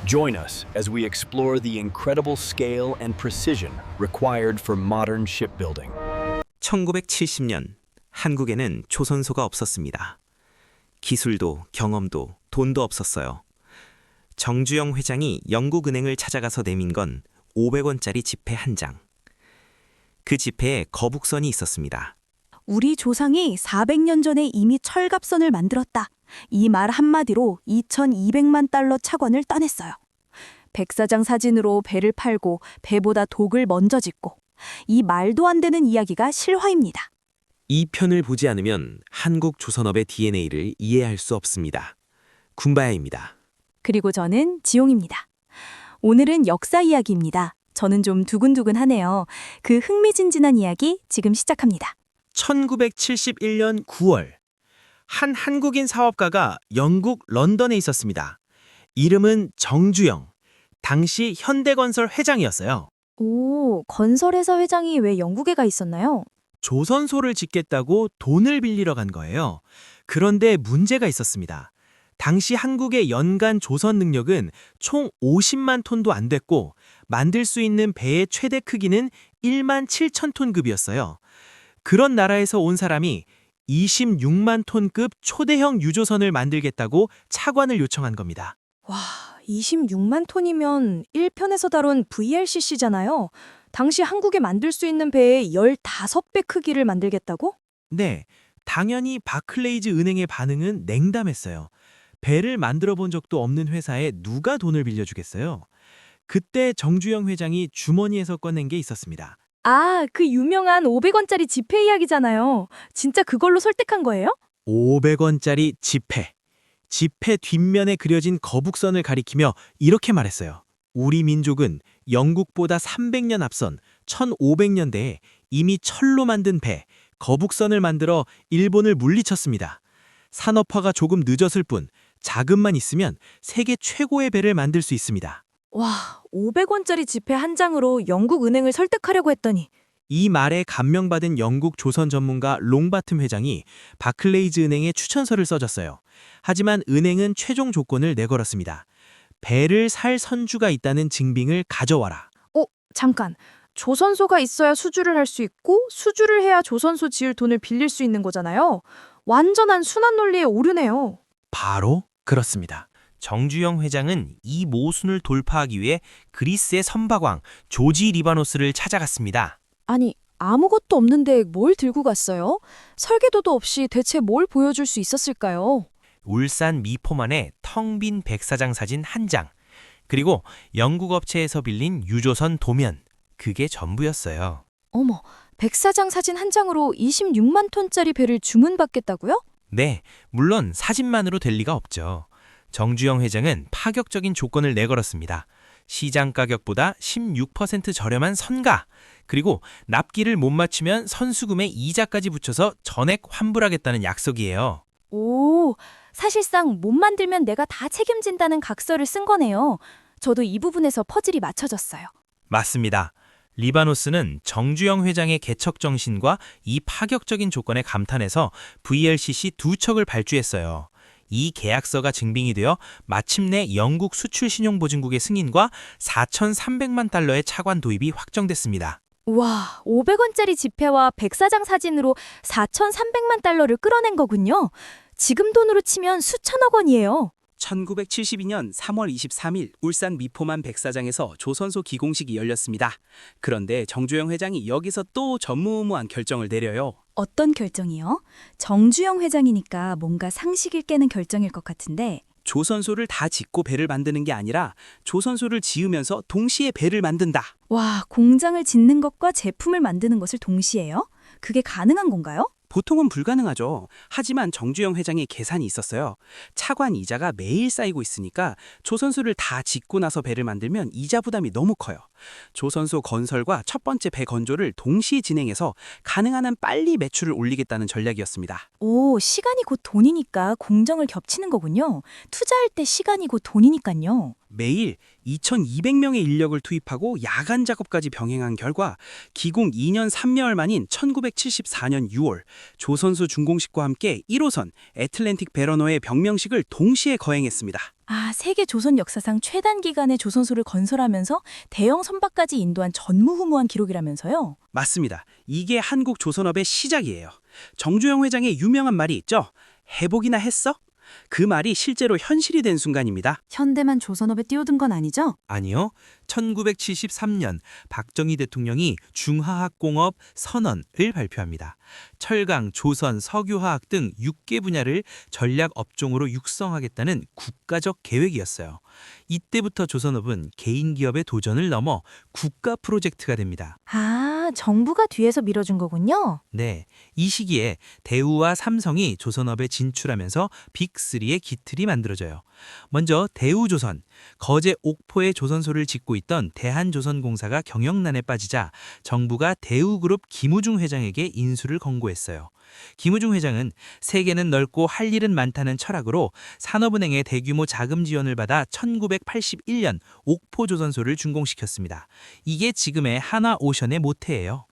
Join us as we explore the incredible scale and precision required for modern shipbuilding. 1970년 한국에는 조선소가 없었습니다. 기술도 경험도 돈도 없었어요. 정주영 회장이 영국은행을 찾아가서 내민 건 500원짜리 지폐 한 장. 그 지폐에 거북선이 있었습니다. 우리 조상이 400년 전에 이미 철갑선을 만들었다. 이 말 한마디로 2,200만 달러 차관을 따냈어요. 백사장 사진으로 배를 팔고 배보다 독을 먼저 짓고 이 말도 안 되는 이야기가 실화입니다. 이 편을 보지 않으면 한국 조선업의 DNA를 이해할 수 없습니다. 군바야입니다. 그리고 저는 지용입니다. 오늘은 역사 이야기입니다. 저는 좀 두근두근하네요. 그 흥미진진한 이야기 지금 시작합니다. 1971년 9월 한 한국인 사업가가 영국 런던에 있었습니다. 이름은 정주영. 당시 현대건설 회장이었어요. 오, 건설회사 회장이 왜 영국에 가 있었나요? 조선소를 짓겠다고 돈을 빌리러 간 거예요. 그런데 문제가 있었습니다. 당시 한국의 연간 조선 능력은 총 50만 톤도 안 됐고 만들 수 있는 배의 최대 크기는 1만 7천 톤급이었어요. 그런 나라에서 온 사람이 26만 톤급 초대형 유조선을 만들겠다고 차관을 요청한 겁니다. 와, 26만 톤이면 1편에서 다룬 VLCC잖아요. 당시 한국에 만들 수 있는 배의 15배 크기를 만들겠다고? 네, 당연히 바클레이즈 은행의 반응은 냉담했어요. 배를 만들어 본 적도 없는 회사에 누가 돈을 빌려주겠어요? 그때 정주영 회장이 주머니에서 꺼낸 게 있었습니다. 아, 그 유명한 500원짜리 지폐 이야기잖아요. 진짜 그걸로 설득한 거예요? 500원짜리 지폐. 지폐 뒷면에 그려진 거북선을 가리키며 이렇게 말했어요. 우리 민족은 영국보다 300년 앞선 1500년대에 이미 철로 만든 배, 거북선을 만들어 일본을 물리쳤습니다. 산업화가 조금 늦었을 뿐 자금만 있으면 세계 최고의 배를 만들 수 있습니다. 와, 500원짜리 지폐 한 장으로 영국 은행을 설득하려고 했더니 이 말에 감명받은 영국 조선 전문가 롱바튼 회장이 바클레이즈 은행에 추천서를 써줬어요. 하지만 은행은 최종 조건을 내걸었습니다. 배를 살 선주가 있다는 증빙을 가져와라. 잠깐. 조선소가 있어야 수주를 할 수 있고 수주를 해야 조선소 지을 돈을 빌릴 수 있는 거잖아요. 완전한 순환 논리에 오르네요. 바로 그렇습니다. 정주영 회장은 이 모순을 돌파하기 위해 그리스의 선박왕 조지 리바노스를 찾아갔습니다. 아니, 아무것도 없는데 뭘 들고 갔어요? 설계도도 없이 대체 뭘 보여줄 수 있었을까요? 울산 미포만의 텅 빈 백사장 사진 한 장, 그리고 영국 업체에서 빌린 유조선 도면, 그게 전부였어요. 어머, 백사장 사진 한 장으로 26만 톤짜리 배를 주문받겠다고요? 네, 물론 사진만으로 될 리가 없죠. 정주영 회장은 파격적인 조건을 내걸었습니다. 시장 가격보다 16% 저렴한 선가, 그리고 납기를 못 맞추면 선수금에 이자까지 붙여서 전액 환불하겠다는 약속이에요. 오, 사실상 못 만들면 내가 다 책임진다는 각서를 쓴 거네요. 저도 이 부분에서 퍼즐이 맞춰졌어요. 맞습니다. 리바노스는 정주영 회장의 개척 정신과 이 파격적인 조건에 감탄해서 VLCC 2척을 발주했어요. 이 계약서가 증빙이 되어 마침내 영국 수출신용보증국의 승인과 4,300만 달러의 차관 도입이 확정됐습니다. 와, 500원짜리 지폐와 백사장 사진으로 4,300만 달러를 끌어낸 거군요. 지금 돈으로 치면 수천억 원이에요. 1972년 3월 23일 울산 미포만 백사장에서 조선소 기공식이 열렸습니다. 그런데 정주영 회장이 여기서 또 전무후무한 결정을 내려요. 어떤 결정이요? 정주영 회장이니까 뭔가 상식을 깨는 결정일 것 같은데. 조선소를 다 짓고 배를 만드는 게 아니라 조선소를 지으면서 동시에 배를 만든다. 와, 공장을 짓는 것과 제품을 만드는 것을 동시에요? 그게 가능한 건가요? 보통은 불가능하죠. 하지만 정주영 회장의 계산이 있었어요. 차관 이자가 매일 쌓이고 있으니까 조선소를 다 짓고 나서 배를 만들면 이자 부담이 너무 커요. 조선소 건설과 첫 번째 배 건조를 동시에 진행해서 가능한 한 빨리 매출을 올리겠다는 전략이었습니다. 오, 시간이 곧 돈이니까 공정을 겹치는 거군요. 투자할 때 시간이 곧 돈이니까요. 매일 2,200명의 인력을 투입하고 야간 작업까지 병행한 결과 기공 2년 3개월 만인 1974년 6월 조선소 준공식과 함께 1호선 애틀랜틱 베러너의 병명식을 동시에 거행했습니다. 세계 조선 역사상 최단 기간에 조선소를 건설하면서 대형 선박까지 인도한 전무후무한 기록이라면서요? 맞습니다. 이게 한국 조선업의 시작이에요. 정주영 회장의 유명한 말이 있죠. 해보기나 했어? 그 말이 실제로 현실이 된 순간입니다. 현대만 조선업에 뛰어든 건 아니죠? 아니요. 1973년 박정희 대통령이 중화학공업 선언을 발표합니다. 철강, 조선, 석유화학 등 6개 분야를 전략 업종으로 육성하겠다는 국가적 계획이었어요. 이때부터 조선업은 개인 기업의 도전을 넘어 국가 프로젝트가 됩니다. 정부가 뒤에서 밀어준 거군요. 네, 이 시기에 대우와 삼성이 조선업에 진출하면서 빅3의 기틀이 만들어져요. 먼저 대우조선, 거제 옥포에 조선소를 짓고 있던 대한조선공사가 경영난에 빠지자 정부가 대우그룹 김우중 회장에게 인수를 권고했어요. 김우중 회장은 세계는 넓고 할 일은 많다는 철학으로 산업은행의 대규모 자금 지원을 받아 1981년 옥포조선소를 준공시켰습니다. 이게 지금의 한화오션의 모태예요.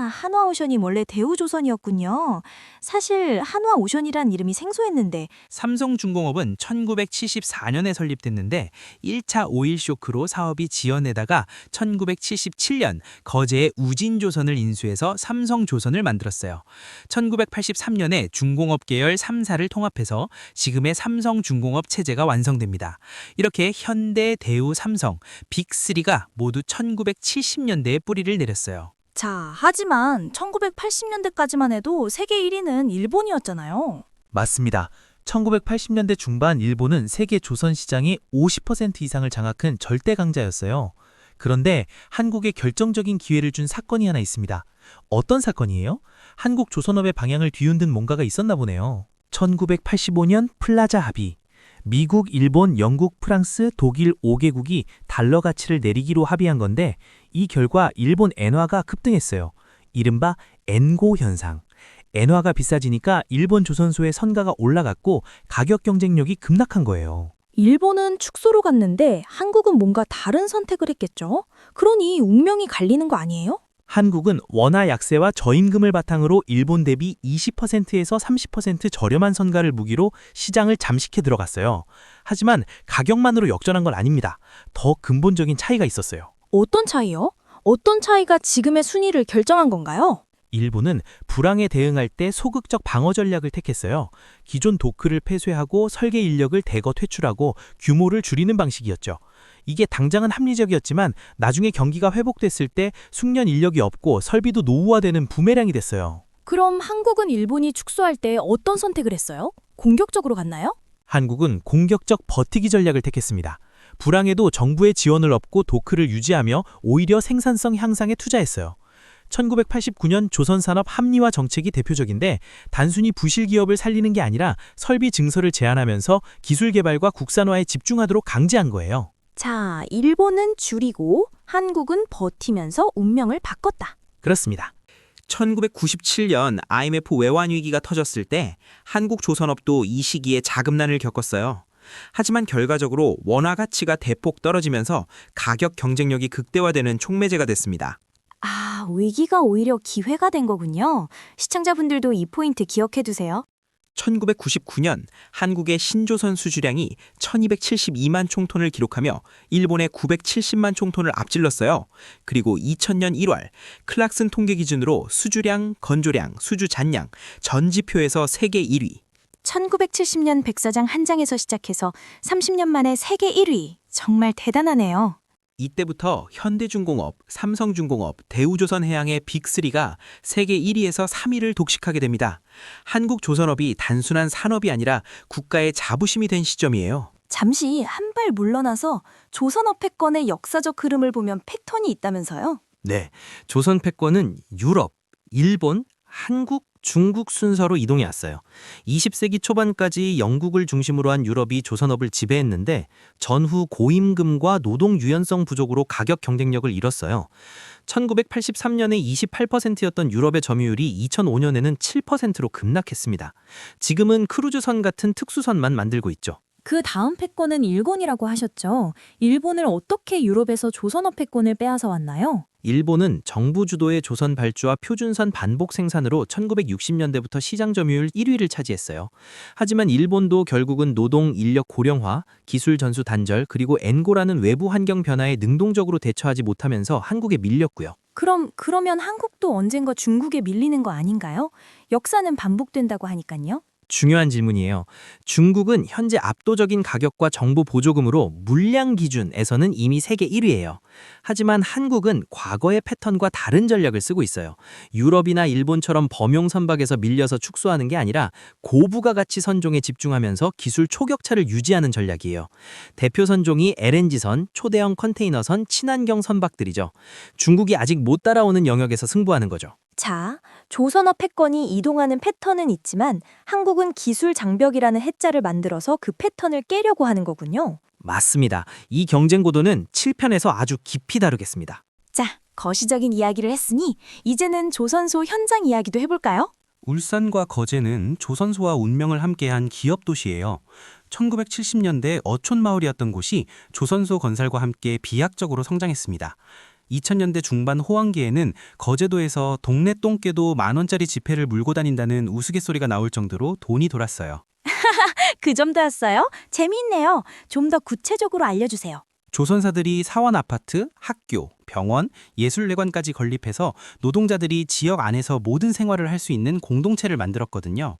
한화오션이 원래 대우조선이었군요. 사실 한화오션이란 이름이 생소했는데 삼성중공업은 1974년에 설립됐는데 1차 오일 쇼크로 사업이 지연되다가 1977년 거제의 우진조선을 인수해서 삼성조선을 만들었어요. 1983년에 중공업 계열 3사를 통합해서 지금의 삼성중공업 체제가 완성됩니다. 이렇게 현대, 대우, 삼성, 빅3가 모두 1970년대에 뿌리를 내렸어요. 하지만 1980년대까지만 해도 세계 1위는 일본이었잖아요. 맞습니다. 1980년대 중반 일본은 세계 조선 시장의 50% 이상을 장악한 절대 강자였어요. 그런데 한국에 결정적인 기회를 준 사건이 하나 있습니다. 어떤 사건이에요? 한국 조선업의 방향을 뒤흔든 뭔가가 있었나 보네요. 1985년 플라자 합의. 미국, 일본, 영국, 프랑스, 독일 5개국이 달러 가치를 내리기로 합의한 건데 이 결과 일본 엔화가 급등했어요. 이른바 엔고 현상. 엔화가 비싸지니까 일본 조선소의 선가가 올라갔고 가격 경쟁력이 급락한 거예요. 일본은 축소로 갔는데 한국은 뭔가 다른 선택을 했겠죠? 그러니 운명이 갈리는 거 아니에요? 한국은 원화 약세와 저임금을 바탕으로 일본 대비 20%에서 30% 저렴한 선가를 무기로 시장을 잠식해 들어갔어요. 하지만 가격만으로 역전한 건 아닙니다. 더 근본적인 차이가 있었어요. 어떤 차이요? 어떤 차이가 지금의 순위를 결정한 건가요? 일본은 불황에 대응할 때 소극적 방어 전략을 택했어요. 기존 도크를 폐쇄하고 설계 인력을 대거 퇴출하고 규모를 줄이는 방식이었죠. 이게 당장은 합리적이었지만 나중에 경기가 회복됐을 때 숙련 인력이 없고 설비도 노후화되는 부메랑이 됐어요. 그럼 한국은 일본이 축소할 때 어떤 선택을 했어요? 공격적으로 갔나요? 한국은 공격적 버티기 전략을 택했습니다. 불황에도 정부의 지원을 얻고 도크를 유지하며 오히려 생산성 향상에 투자했어요. 1989년 조선산업 합리화 정책이 대표적인데 단순히 부실 기업을 살리는 게 아니라 설비 증설을 제한하면서 기술 개발과 국산화에 집중하도록 강제한 거예요. 일본은 줄이고 한국은 버티면서 운명을 바꿨다. 그렇습니다. 1997년 IMF 외환 위기가 터졌을 때 한국 조선업도 이 시기에 자금난을 겪었어요. 하지만 결과적으로 원화 가치가 대폭 떨어지면서 가격 경쟁력이 극대화되는 촉매제가 됐습니다. 위기가 오히려 기회가 된 거군요. 시청자분들도 이 포인트 기억해 두세요. 1999년 한국의 신조선 수주량이 1272만 총톤을 기록하며 일본의 970만 총톤을 앞질렀어요. 그리고 2000년 1월 클락슨 통계 기준으로 수주량, 건조량, 수주 잔량 전 지표에서 세계 1위. 1970년 백사장 한 장에서 시작해서 30년 만에 세계 1위. 정말 대단하네요. 이때부터 현대중공업, 삼성중공업, 대우조선해양의 빅3가 세계 1위에서 3위를 독식하게 됩니다. 한국 조선업이 단순한 산업이 아니라 국가의 자부심이 된 시점이에요. 잠시 한 발 물러나서 조선업 패권의 역사적 흐름을 보면 패턴이 있다면서요? 네, 조선 패권은 유럽, 일본, 한국, 중국 순서로 이동해 왔어요. 20세기 초반까지 영국을 중심으로 한 유럽이 조선업을 지배했는데 전후 고임금과 노동 유연성 부족으로 가격 경쟁력을 잃었어요. 1983년에 28%였던 유럽의 점유율이 2005년에는 7%로 급락했습니다. 지금은 크루즈선 같은 특수선만 만들고 있죠. 그 다음 패권은 일본이라고 하셨죠. 일본을 어떻게 유럽에서 조선업 패권을 빼앗아 왔나요? 일본은 정부 주도의 조선 발주와 표준선 반복 생산으로 1960년대부터 시장 점유율 1위를 차지했어요. 하지만 일본도 결국은 노동 인력 고령화, 기술 전수 단절, 그리고 엔고라는 외부 환경 변화에 능동적으로 대처하지 못하면서 한국에 밀렸고요. 그러면 한국도 언젠가 중국에 밀리는 거 아닌가요? 역사는 반복된다고 하니까요. 중요한 질문이에요. 중국은 현재 압도적인 가격과 정부 보조금으로 물량 기준에서는 이미 세계 1위예요. 하지만 한국은 과거의 패턴과 다른 전략을 쓰고 있어요. 유럽이나 일본처럼 범용 선박에서 밀려서 축소하는 게 아니라 고부가 가치 선종에 집중하면서 기술 초격차를 유지하는 전략이에요. 대표 선종이 LNG선, 초대형 컨테이너선, 친환경 선박들이죠. 중국이 아직 못 따라오는 영역에서 승부하는 거죠. 자, 조선업 패권이 이동하는 패턴은 있지만 한국은 기술 장벽이라는 해자를 만들어서 그 패턴을 깨려고 하는 거군요. 맞습니다. 이 경쟁 고도는 7편에서 아주 깊이 다루겠습니다. 자, 거시적인 이야기를 했으니 이제는 조선소 현장 이야기도 해볼까요? 울산과 거제는 조선소와 운명을 함께한 기업 도시예요. 1970년대 어촌마을이었던 곳이 조선소 건설과 함께 비약적으로 성장했습니다. 2000년대 중반 호황기에는 거제도에서 동네 똥개도 10,000원짜리 지폐를 물고 다닌다는 우스갯소리가 나올 정도로 돈이 돌았어요. 그 점도였어요? 재미있네요. 좀 더 구체적으로 알려주세요. 조선사들이 사원 아파트, 학교, 병원, 예술례관까지 건립해서 노동자들이 지역 안에서 모든 생활을 할 수 있는 공동체를 만들었거든요.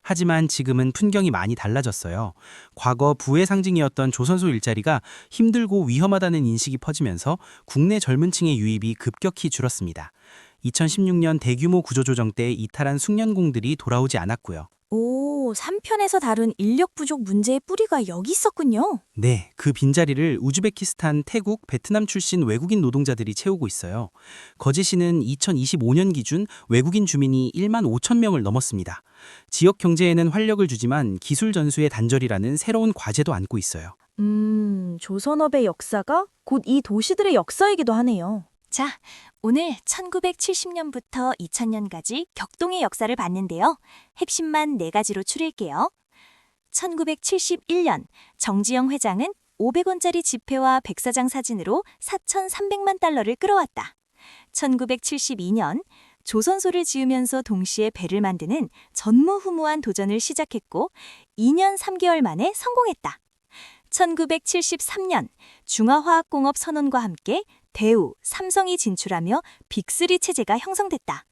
하지만 지금은 풍경이 많이 달라졌어요. 과거 부의 상징이었던 조선소 일자리가 힘들고 위험하다는 인식이 퍼지면서 국내 젊은 층의 유입이 급격히 줄었습니다. 2016년 대규모 구조조정 때 이탈한 숙련공들이 돌아오지 않았고요. 오, 3편에서 다룬 인력 부족 문제의 뿌리가 여기 있었군요. 네, 그 빈자리를 우즈베키스탄, 태국, 베트남 출신 외국인 노동자들이 채우고 있어요. 거제시는 2025년 기준 외국인 주민이 1만 5천 명을 넘었습니다. 지역 경제에는 활력을 주지만 기술 전수의 단절이라는 새로운 과제도 안고 있어요. 조선업의 역사가 곧 이 도시들의 역사이기도 하네요. 자, 오늘 1970년부터 2000년까지 격동의 역사를 봤는데요. 핵심만 4가지로 추릴게요. 1971년 정지영 회장은 500원짜리 지폐와 백사장 사진으로 4,300만 달러를 끌어왔다. 1972년 조선소를 지으면서 동시에 배를 만드는 전무후무한 도전을 시작했고 2년 3개월 만에 성공했다. 1973년 중화화학공업 선언과 함께 대우, 삼성이 진출하며 빅3 체제가 형성됐다.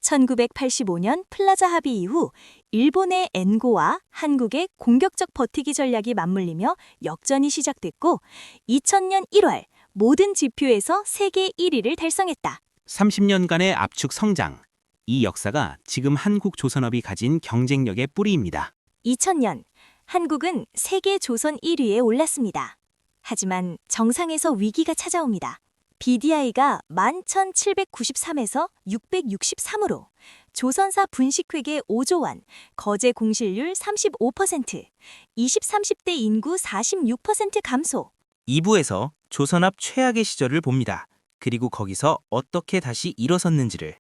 1985년 플라자 합의 이후 일본의 엔고와 한국의 공격적 버티기 전략이 맞물리며 역전이 시작됐고 2000년 1월 모든 지표에서 세계 1위를 달성했다. 30년간의 압축 성장. 이 역사가 지금 한국 조선업이 가진 경쟁력의 뿌리입니다. 2000년 한국은 세계 조선 1위에 올랐습니다. 하지만 정상에서 위기가 찾아옵니다. BDI가 11,793에서 663으로 조선사 분식회계 5조 원, 거제 공실률 35%, 20-30대 인구 46% 감소. 2부에서 조선업 최악의 시절을 봅니다. 그리고 거기서 어떻게 다시 일어섰는지를.